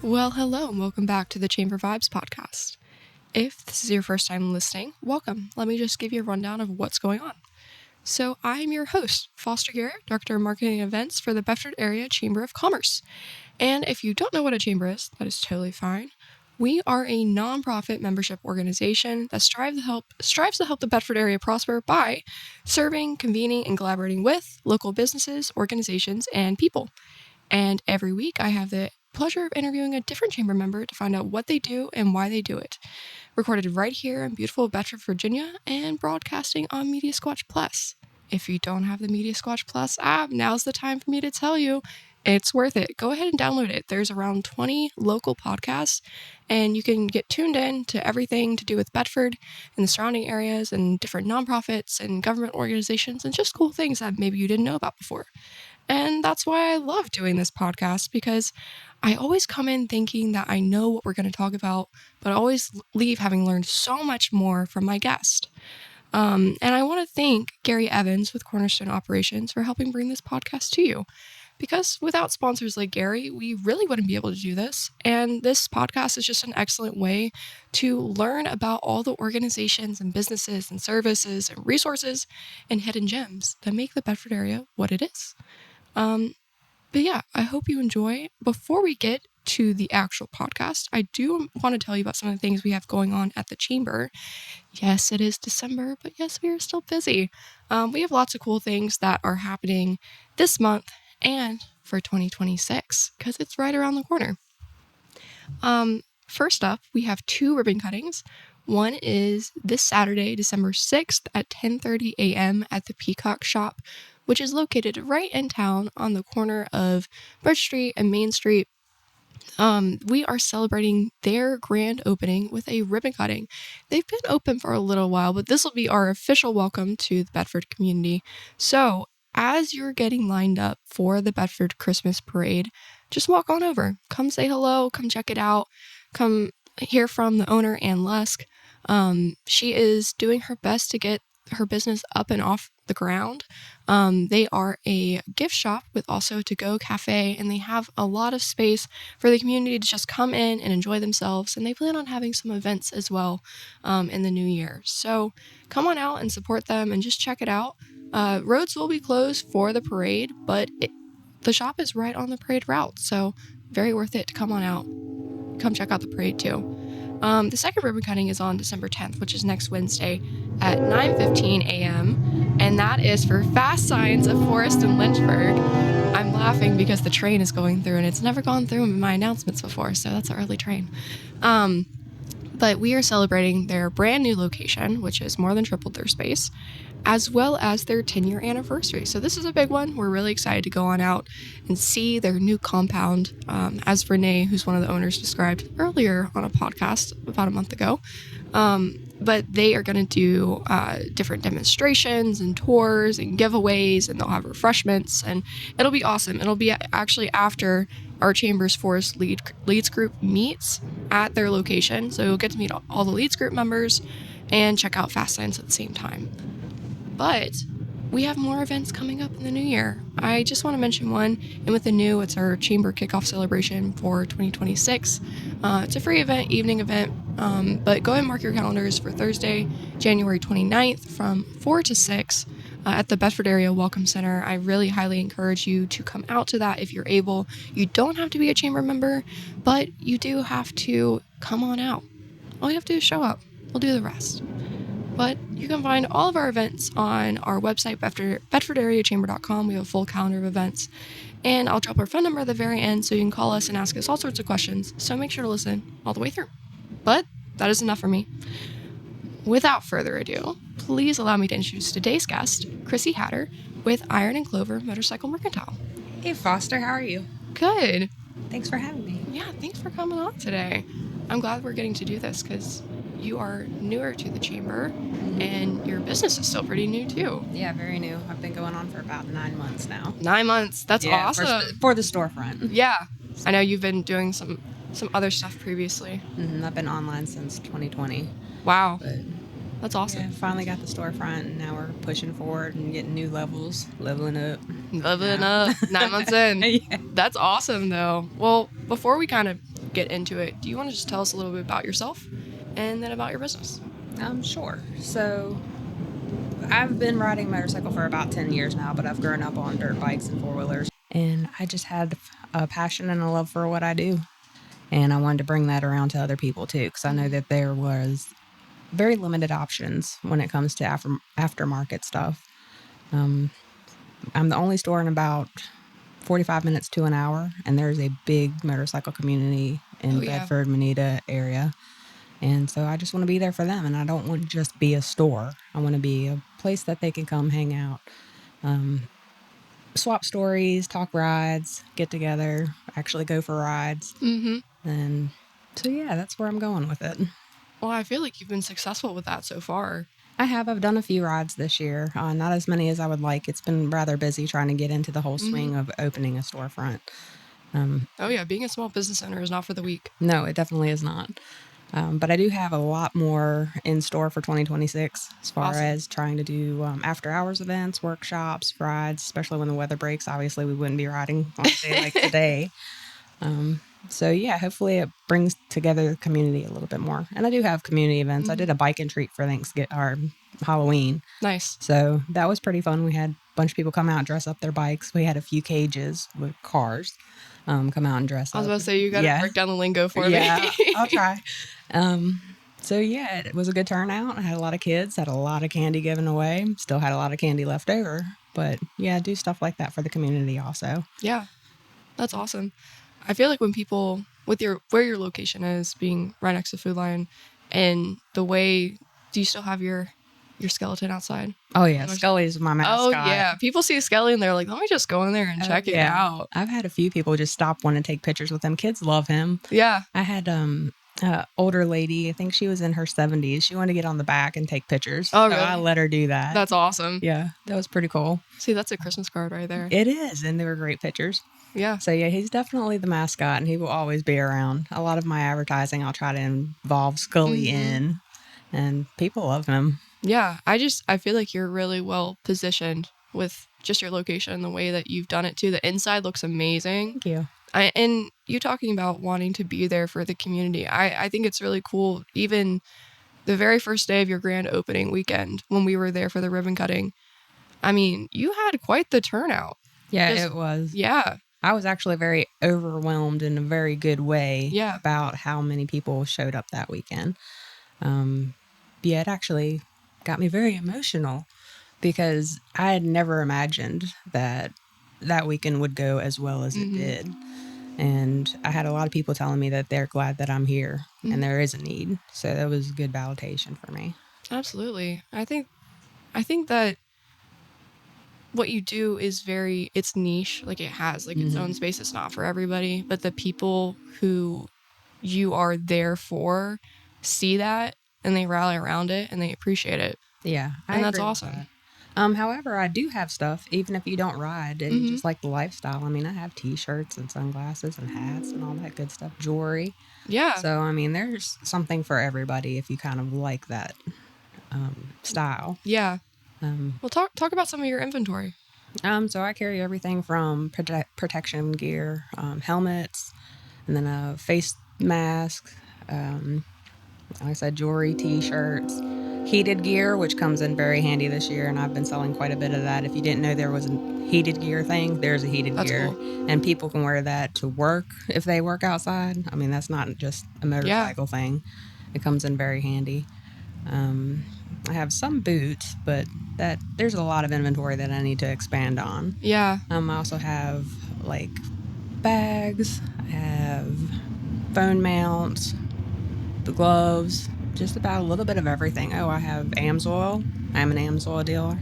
Well, hello, and welcome back to the Chamber Vibes podcast. If this is your first time listening, welcome. Let me just give you a rundown of what's going on. So I'm your host, Foster Garrett, Director of Marketing and Events for the Bedford Area Chamber of Commerce. And if you don't know what a chamber is, that is totally fine. We are a nonprofit membership organization that strives to help the Bedford area prosper by serving, convening, and collaborating with local businesses, organizations, and people. And every week I have the pleasure of interviewing a different chamber member to find out what they do and why they do it. Recorded right here in beautiful Bedford, Virginia, and broadcasting on Media Squatch Plus. If you don't have the Media Squatch Plus app, now's the time for me to tell you it's worth it. Go ahead and download it. There's around 20 local podcasts, and you can get tuned in to everything to do with Bedford and the surrounding areas and different nonprofits and government organizations and just cool things that maybe you didn't know about before. And that's why I love doing this podcast, because I always come in thinking that I know what we're going to talk about, but I always leave having learned so much more from my guest. And I want to thank Gary Evans with Cornerstone Operations for helping bring this podcast to you. Because without sponsors like Gary, we really wouldn't be able to do this. And this podcast is just an excellent way to learn about all the organizations and businesses and services and resources and hidden gems that make the Bedford area what it is. But yeah, I hope you enjoy. Before we get to the actual podcast, I do want to tell you about some of the things we have going on at the Chamber. Yes, it is December, but yes, we are still busy. We have lots of cool things that are happening this month and for 2026, because it's right around the corner. First up, we have 2 ribbon cuttings. One is this Saturday, December 6th at 10:30 a.m. at the Peacock Shop, which is located right in town on the corner of Bridge Street and Main Street. We are celebrating their grand opening with a ribbon cutting. They've been open for a little while, but this will be our official welcome to the Bedford community. So as you're getting lined up for the Bedford Christmas parade, just walk on over. Come say hello, come check it out, come hear from the owner, Ann Lusk. She is doing her best to get her business up and off the ground. They are a gift shop with also to-go cafe, and they have a lot of space for the community to just come in and enjoy themselves, and they plan on having some events as well in the new year. So come on out and support them and just check it out. Roads will be closed for the parade, but the shop is right on the parade route, so very worth it to come on out. Come check out the parade too. The second ribbon cutting is on December 10th, which is next Wednesday at 9:15 a.m. And that is for Fast Signs of Forest and Lynchburg. I'm laughing because the train is going through and it's never gone through in my announcements before, so that's an early train. But we are celebrating their brand new location, which has more than tripled their space, as well as their 10-year anniversary. So this is a big one. We're really excited to go on out and see their new compound, as Renee, who's one of the owners, described earlier on a podcast about a month ago. But they are going to do different demonstrations and tours and giveaways, and they'll have refreshments, and it'll be awesome. It'll be actually after our Chamber's Forest Leads Group meets at their location. So you'll get to meet all the Leads Group members and check out Fast Signs at the same time. But we have more events coming up in the new year. I just want to mention one, and with the new, it's our Chamber Kickoff Celebration for 2026. It's a free event, evening event, but go ahead and mark your calendars for Thursday, January 29th from 4 to 6 at the Bedford Area Welcome Center. I really highly encourage you to come out to that if you're able. You don't have to be a Chamber member, but you do have to come on out. All you have to do is show up. We'll do the rest. But you can find all of our events on our website, bedfordareachamber.com. We have a full calendar of events. And I'll drop our phone number at the very end so you can call us and ask us all sorts of questions. So make sure to listen all the way through. But that is enough for me. Without further ado, please allow me to introduce today's guest, Chrissy Hatter with Iron and Clover Motorcycle Mercantile. Hey, Foster, how are you? Good. Thanks for having me. Yeah, thanks for coming on today. I'm glad we're getting to do this because you are newer to the Chamber, and your business is still pretty new too. Yeah, very new. I've been going on for about 9 months now. 9 months. That's awesome. For the storefront. Yeah. I know you've been doing some other stuff previously. I've been online since 2020. Wow. But that's awesome. Yeah, finally got the storefront, and now we're pushing forward and getting new levels, leveling up. 9 months in. Yeah. That's awesome, though. Well, before we kind of get into it, do you want to just tell us a little bit about yourself and then about your business? Sure. So I've been riding a motorcycle for about 10 years now, but I've grown up on dirt bikes and four-wheelers. And I just had a passion and a love for what I do. And I wanted to bring that around to other people too, because I know that there was very limited options when it comes to aftermarket stuff. I'm the only store in about 45 minutes to an hour, and there's a big motorcycle community in Bedford, Media area. And so I just want to be there for them, and I don't want to just be a store. I want to be a place that they can come hang out, swap stories, talk rides, get together, actually go for rides. And so, yeah, that's where I'm going with it. Well, I feel like you've been successful with that so far. I've done a few rides this year, not as many as I would like. It's been rather busy trying to get into the whole swing of opening a storefront. Oh yeah, being a small business owner is not for the weak. No, it definitely is not. But I do have a lot more in store for 2026 as far as trying to do after hours events, workshops, rides, especially when the weather breaks. Obviously, we wouldn't be riding on a day like today. So yeah, hopefully it brings together the community a little bit more. And I do have community events. I did a bike and treat for Halloween. Nice. So that was pretty fun. We had a bunch of people come out and dress up their bikes. We had a few cages with cars come out and dress up. I was about to say, you got to break down the lingo for me. Yeah, I'll try. So yeah, it was a good turnout. I had a lot of kids, had a lot of candy given away. Still had a lot of candy left over. But yeah, do stuff like that for the community also. Yeah, that's awesome. I feel like when people, with where your location is, being right next to Food Lion, and the way, do you still have your skeleton outside? Oh yeah, Scully's my mascot. Oh yeah, people see Scully and they're like, let me just go in there and check it out. I've had a few people just stop wanting to take pictures with him. Kids love him. Yeah. I had older lady, I think she was in her 70s. She wanted to get on the back and take pictures. Oh, really? So I let her do that. That's awesome. Yeah, that was pretty cool. See, that's a Christmas card right there. It is, and they were great pictures. Yeah. So yeah, he's definitely the mascot, and he will always be around. A lot of my advertising, I'll try to involve Scully in, and people love him. Yeah, I feel like you're really well positioned with just your location and the way that you've done it too. The inside looks amazing. Thank you. And you talking about wanting to be there for the community, I think it's really cool. Even the very first day of your grand opening weekend, when we were there for the ribbon cutting, I mean, you had quite the turnout. Yeah, it was. Yeah. I was actually very overwhelmed in a very good way about how many people showed up that weekend. Yeah, it actually got me very emotional because I had never imagined that weekend would go as well as it did. And I had a lot of people telling me that they're glad that I'm here and there is a need. So that was good validation for me. Absolutely. I think that what you do is it's niche. Like it has like its own space. It's not for everybody, but the people who you are there for see that and they rally around it and they appreciate it. Yeah. And that's awesome. However, I do have stuff, even if you don't ride and you just like the lifestyle. I mean, I have t-shirts and sunglasses and hats and all that good stuff, jewelry. Yeah. So, I mean, there's something for everybody if you kind of like that style. Yeah. Well, talk about some of your inventory. So I carry everything from protection gear, helmets, and then a face mask, like I said, jewelry, t-shirts, heated gear, which comes in very handy this year, and I've been selling quite a bit of that. If you didn't know there was a heated gear thing, there's a heated gear. Cool. And people can wear that to work if they work outside. I mean, that's not just a motorcycle thing. It comes in very handy. I have some boots, but there's a lot of inventory that I need to expand on. Yeah. I also have like bags, I have phone mounts, the gloves, just about a little bit of everything. Oh, I have AMSOIL. I'm an AMSOIL dealer.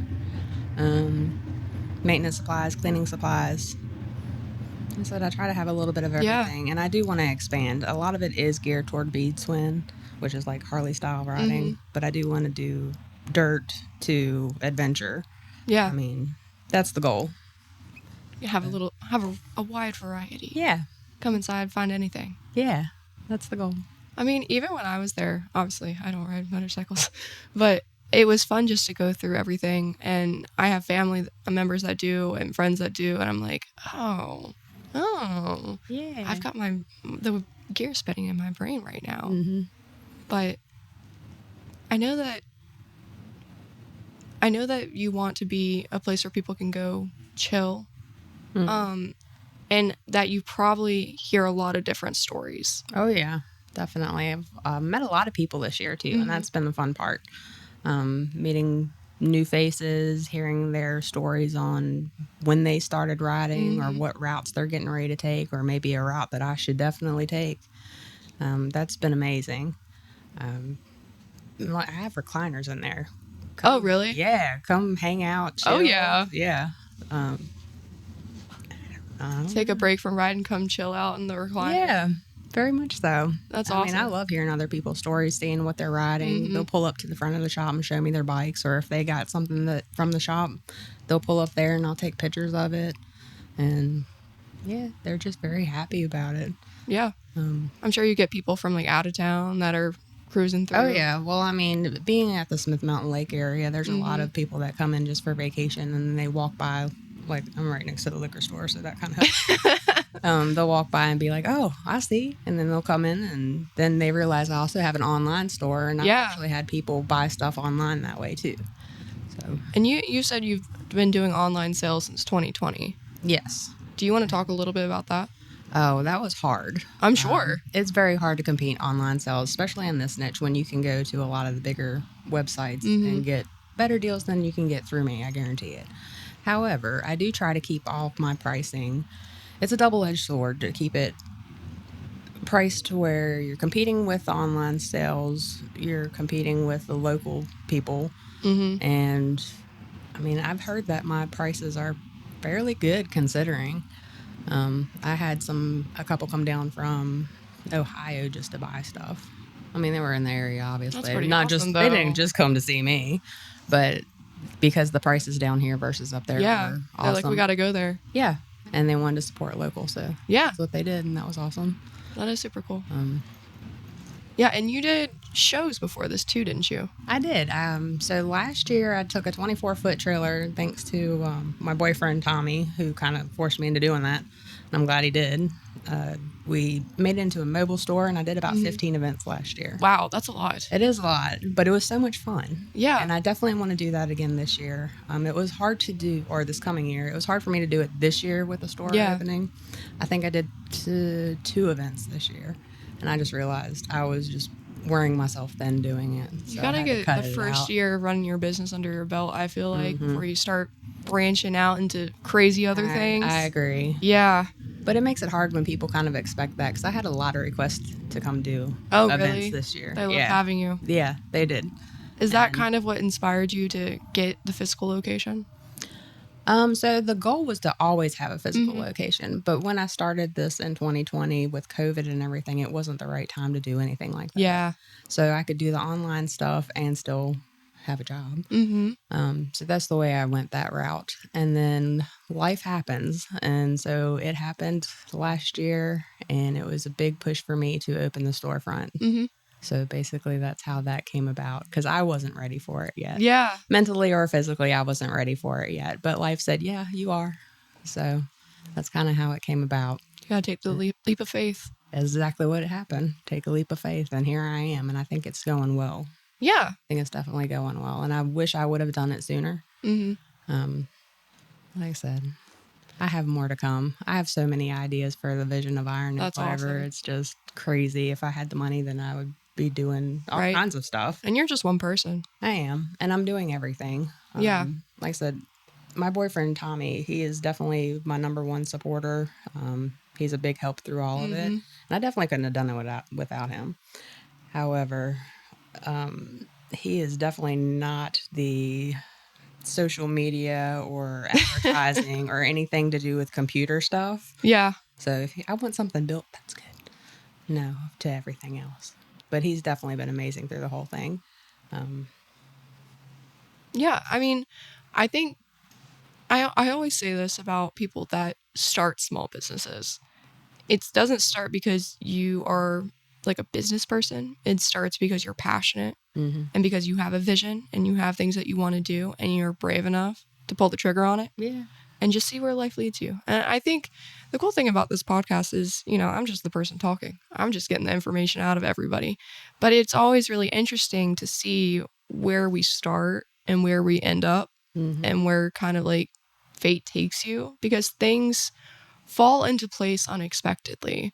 Maintenance supplies, cleaning supplies. I said I try to have a little bit of everything, and I do want to expand. A lot of it is geared toward bead swing, which is like Harley style riding, but I do want to do dirt to adventure. Yeah. I mean, that's the goal. You have a wide variety. Yeah. Come inside, find anything. Yeah, that's the goal. I mean, even when I was there, obviously I don't ride motorcycles, but it was fun just to go through everything. And I have family members that do and friends that do. And I'm like, oh, yeah. I've got the gear spinning in my brain right now. Mm-hmm. But I know that you want to be a place where people can go chill. Mm. And that you probably hear a lot of different stories. Oh, yeah, definitely. I've met a lot of people this year, too, and that's been the fun part. Meeting new faces, hearing their stories on when they started riding or what routes they're getting ready to take, or maybe a route that I should definitely take. That's been amazing. I have recliners in there. Oh, really? Yeah, come hang out, chill. Oh, yeah. Yeah. Take a break from riding, come chill out in the recliner. Yeah, very much so. That's I mean, I awesome. love hearing other people's stories, seeing what they're riding. They'll pull up to the front of the shop and show me their bikes, or if they got something that from the shop, they'll pull up there and I'll take pictures of it. And yeah, they're just very happy about it. Yeah. I'm sure you get people from like out of town that are cruising through. Oh, yeah. Well, I mean, being at the Smith Mountain Lake area, there's a lot of people that come in just for vacation and they walk by. Like, I'm right next to the liquor store, so that kind of helps. They'll walk by and be like, oh, I see. And then they'll come in, and then they realize I also have an online store, and I've actually had people buy stuff online that way, too. So. And you said you've been doing online sales since 2020. Yes. Do you want to talk a little bit about that? Oh, that was hard. I'm sure. It's very hard to compete online sales, especially in this niche when you can go to a lot of the bigger websites and get better deals than you can get through me, I guarantee it. However, I do try to keep all of my pricing. It's a double-edged sword to keep it priced to where you're competing with the online sales, you're competing with the local people, and I mean, I've heard that my prices are fairly good considering. I had a couple come down from Ohio just to buy stuff. I mean, they were in the area, obviously. That's pretty awesome, they didn't just come to see me, but because the prices down here versus up there were awesome. They're like, we got to go there. Yeah, and they wanted to support local, so that's what they did, and that was awesome. That is super cool. Yeah, and you did shows before this too, didn't you? I did. So last year I took a 24-foot trailer thanks to my boyfriend Tommy, who kind of forced me into doing that. And I'm glad he did. We made it into a mobile store, and I did about 15 events last year. Wow, that's a lot. It is a lot, but it was so much fun. Yeah. And I definitely want to do that again this year. It was hard to do, or this coming year. It was hard for me to do it this year with the store opening. I think I did two events this year, and I just realized I was just wearing myself thin doing it. So you gotta get the first year of running your business under your belt, I feel like, before you start branching out into crazy other things. I agree. Yeah. But it makes it hard when people kind of expect that, because I had a lot of requests to come do events this year. They love having you. Yeah, they did. Is that kind of what inspired you to get the physical location? So the goal was to always have a physical location. But when I started this in 2020 with COVID and everything, it wasn't the right time to do anything like that. Yeah. So I could do the online stuff and still have a job. So that's the way I went that route. And then life happens. And so it happened last year, and it was a big push for me to open the storefront. So basically that's how that came about, because I wasn't ready for it yet. Yeah. Mentally or physically, I wasn't ready for it yet. But life said, yeah, you are. So that's kind of how it came about. You gotta take the leap of faith. Exactly what happened. Take a leap of faith. And here I am. And I think it's going well. Yeah. I think it's definitely going well. And I wish I would have done it sooner. Like I said, I have more to come. I have so many ideas for the vision of Iron and Clover. Awesome. It's just crazy. If I had the money, then I would be doing all kinds of stuff. And you're just one person. I am. And I'm doing everything. Yeah. Like I said, my boyfriend, Tommy, he is definitely my number one supporter. He's a big help through all of it. And I definitely couldn't have done it without him. However, he is definitely not the social media or advertising or anything to do with computer stuff. Yeah. So if I want something built, that's good. No, to everything else. But he's definitely been amazing through the whole thing. Yeah, I mean, I think I always say this about people that start small businesses. It doesn't start because you are like a business person. It starts because you're passionate and because you have a vision and you have things that you want to do and you're brave enough to pull the trigger on it. Yeah. and just see where life leads you. And I think the cool thing about this podcast is, I'm just the person talking. I'm just getting the information out of everybody. But it's always really interesting to see where we start and where we end up and where kind of like fate takes you, because things fall into place unexpectedly.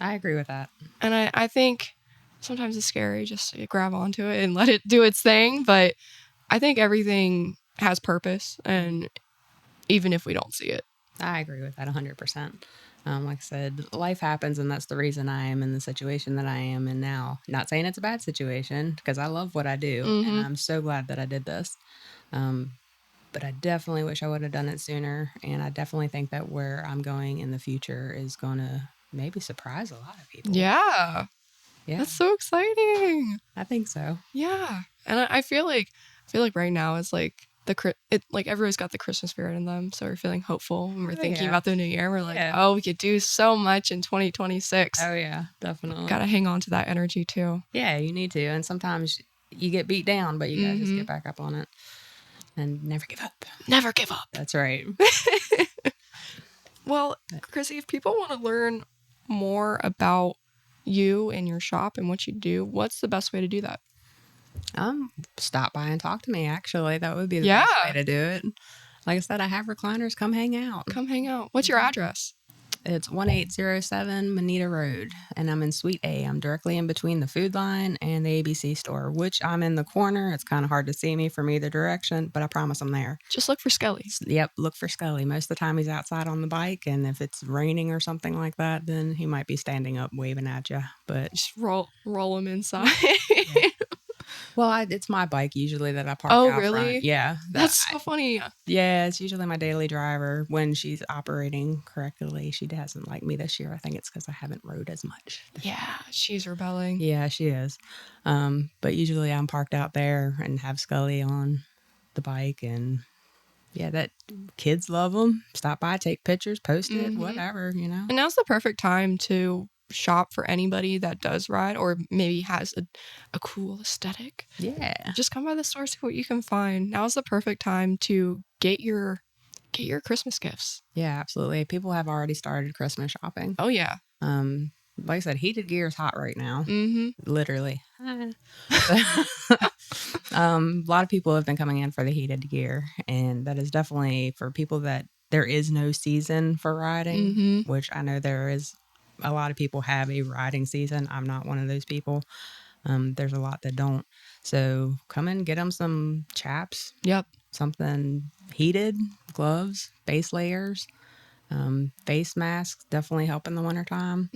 I agree with that. And I think sometimes it's scary just to grab onto it and let it do its thing. But I think everything has purpose, and even if we don't see it. I agree with that 100%. Like I said, life happens, and that's the reason I am in the situation that I am in now. Not saying it's a bad situation, because I love what I do, and I'm so glad that I did this. But I definitely wish I would have done it sooner, and I definitely think that where I'm going in the future is going to maybe surprise a lot of people. Yeah. That's so exciting. I think so. Yeah. And I feel like right now it's like everybody's got the Christmas spirit in them, so we're feeling hopeful when we're thinking about the new year. We're like, oh, we could do so much in 2026. Oh yeah, definitely. Gotta hang on to that energy too. Yeah, you need to. And sometimes you get beat down, but you gotta just get back up on it and never give up. Never give up. That's right. Well, Chrissy, if people want to learn more about you and your shop and what you do, what's the best way to do that? Stop by and talk to me. Actually, that would be the best way to do it. Like I said, I have recliners. Come hang out. What's your address? It's 1807 Moneta Road, and I'm in Suite A. I'm directly in between the Food Line and the ABC store, which I'm in the corner. It's kind of hard to see me from either direction, but I promise I'm there. Just look for Skelly. Yep, look for Skelly. Most of the time he's outside on the bike, and if it's raining or something like that, then he might be standing up waving at you. But just roll him inside. Yeah. Well, it's my bike usually that I park out front. Really? Yeah. That's so funny. Yeah, it's usually my daily driver when she's operating correctly. She hasn't liked me this year. I think it's because I haven't rode as much. Yeah, she's rebelling. Yeah, she is. But usually I'm parked out there and have Scully on the bike, and yeah, that kids love them. Stop by, take pictures, post it, whatever, And now's the perfect time to shop for anybody that does ride or maybe has a cool aesthetic. Yeah. Just come by the store, see what you can find. Now's the perfect time to get your Christmas gifts. Yeah, absolutely. People have already started Christmas shopping. Oh, yeah. Like I said, heated gear is hot right now. Literally. A lot of people have been coming in for the heated gear, and that is definitely for people that there is no season for riding, which I know there is. A lot of people have a riding season. I'm not one of those people. There's a lot that don't. So come and get them some chaps. Yep. Something heated, gloves, base layers, face masks, definitely help in the wintertime.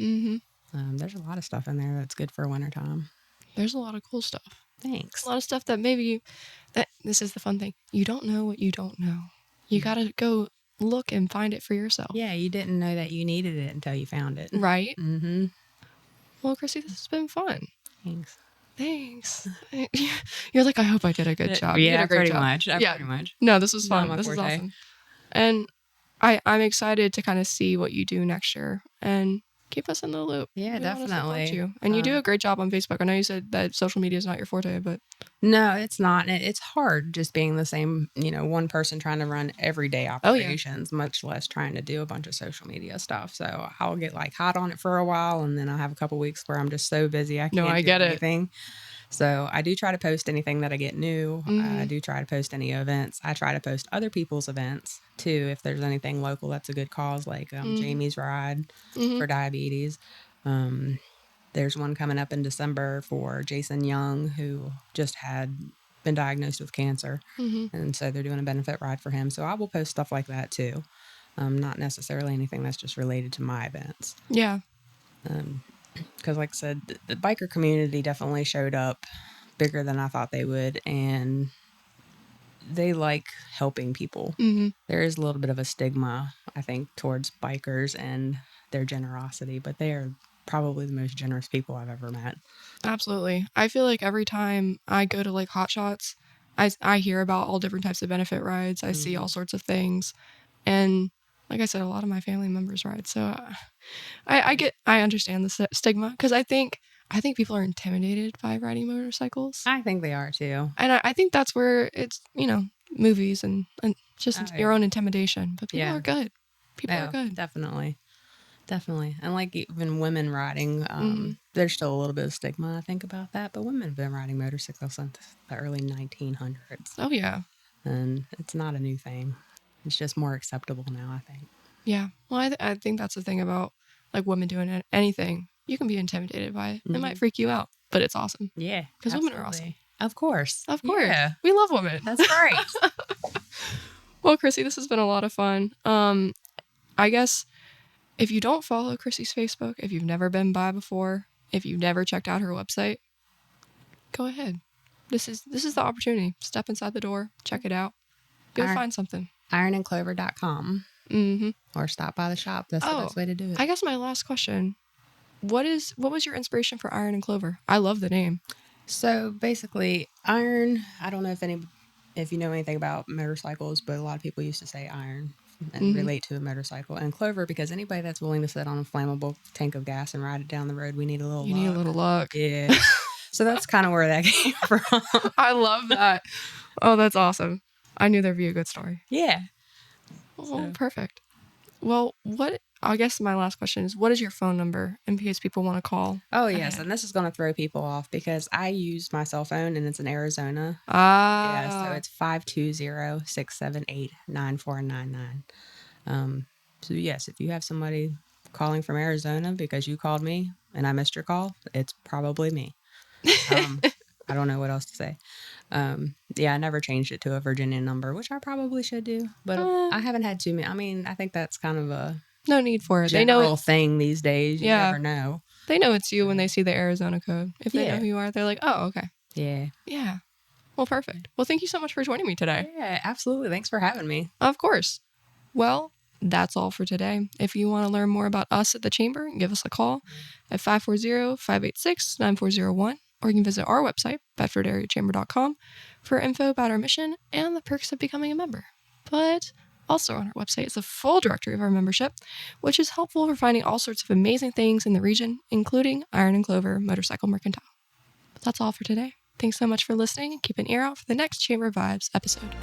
There's a lot of stuff in there that's good for wintertime. There's a lot of cool stuff. Thanks. A lot of stuff that this is the fun thing. You don't know what you don't know. You got to go look and find it for yourself. Yeah, you didn't know that you needed it until you found it. Right? Well, Chrissy, this has been fun. Thanks. You're like, I hope I did a good job. Yeah, pretty much. Pretty much. No, this was fun. This is awesome. And I'm excited to kind of see what you do next year and keep us in the loop. Yeah, definitely. You. And you do a great job on Facebook. I know you said that social media is not your forte, but... No, it's not. It's hard just being the same, one person trying to run everyday operations, much less trying to do a bunch of social media stuff. So I'll get hot on it for a while, and then I'll have a couple weeks where I'm just so busy I can't do anything. So I do try to post anything that I get new. I do try to post any events. I try to post other people's events too. If there's anything local that's a good cause, like Jamie's Ride for diabetes. There's one coming up in December for Jason Young, who just had been diagnosed with cancer. And so they're doing a benefit ride for him. So I will post stuff like that too. Not necessarily anything that's just related to my events. Yeah. Because like I said, the biker community definitely showed up bigger than I thought they would. And they like helping people. There is a little bit of a stigma, I think, towards bikers and their generosity, but they are probably the most generous people I've ever met. Absolutely. I feel like every time I go to Hot Shots, I hear about all different types of benefit rides. I see all sorts of things. And like I said, a lot of my family members ride. So I understand the stigma, because I think people are intimidated by riding motorcycles. I think they are too. And I think that's where it's, movies and just your own intimidation. But people are good. People are good. Definitely. And like even women riding, there's still a little bit of stigma, I think, about that. But women have been riding motorcycles since the early 1900s. Oh, yeah. And it's not a new thing. It's just more acceptable now, I think. Yeah. Well, I think that's the thing about like women doing anything. You can be intimidated by it. It might freak you out, but it's awesome. Yeah. Because women are awesome. Of course. Of course. Yeah. We love women. That's great. Well, Chrissy, this has been a lot of fun. I guess if you don't follow Chrissy's Facebook, if you've never been by before, if you've never checked out her website, go ahead. This is the opportunity. Step inside the door, check it out. You'll find something. ironandclover.com. Mm-hmm. Or stop by the shop. That's the best way to do it. I guess my last question. What was your inspiration for Iron and Clover? I love the name. So basically, iron, I don't know if you know anything about motorcycles, but a lot of people used to say iron and relate to a motorcycle. And Clover, because anybody that's willing to sit on a flammable tank of gas and ride it down the road, we need a little luck. You need a little luck. Yeah. So that's kind of where that came from. I love that. Oh, that's awesome. I knew there'd be a good story. Yeah. Oh, perfect. Well, I guess my last question is, what is your phone number in case people want to call? Oh, yes. And this is going to throw people off because I use my cell phone and it's in Arizona. Yeah, so it's 520-678-9499. So, yes, if you have somebody calling from Arizona because you called me and I missed your call, it's probably me. I don't know what else to say. Yeah, I never changed it to a Virginia number, which I probably should do, but I haven't had too many. I mean, I think that's kind of a no need for it. They know thing these days. You never know. They know it's you when they see the Arizona code. If they know who you are, they're like, oh, okay. Yeah. Yeah. Well, perfect. Well, thank you so much for joining me today. Yeah, absolutely. Thanks for having me. Of course. Well, that's all for today. If you want to learn more about us at the Chamber, give us a call at 540-586-9401, or you can visit our website, bedfordareachamber.com, for info about our mission and the perks of becoming a member. But also on our website is a full directory of our membership, which is helpful for finding all sorts of amazing things in the region, including Iron and Clover Motorcycle Mercantile. But that's all for today. Thanks so much for listening, and keep an ear out for the next Chamber Vibes episode.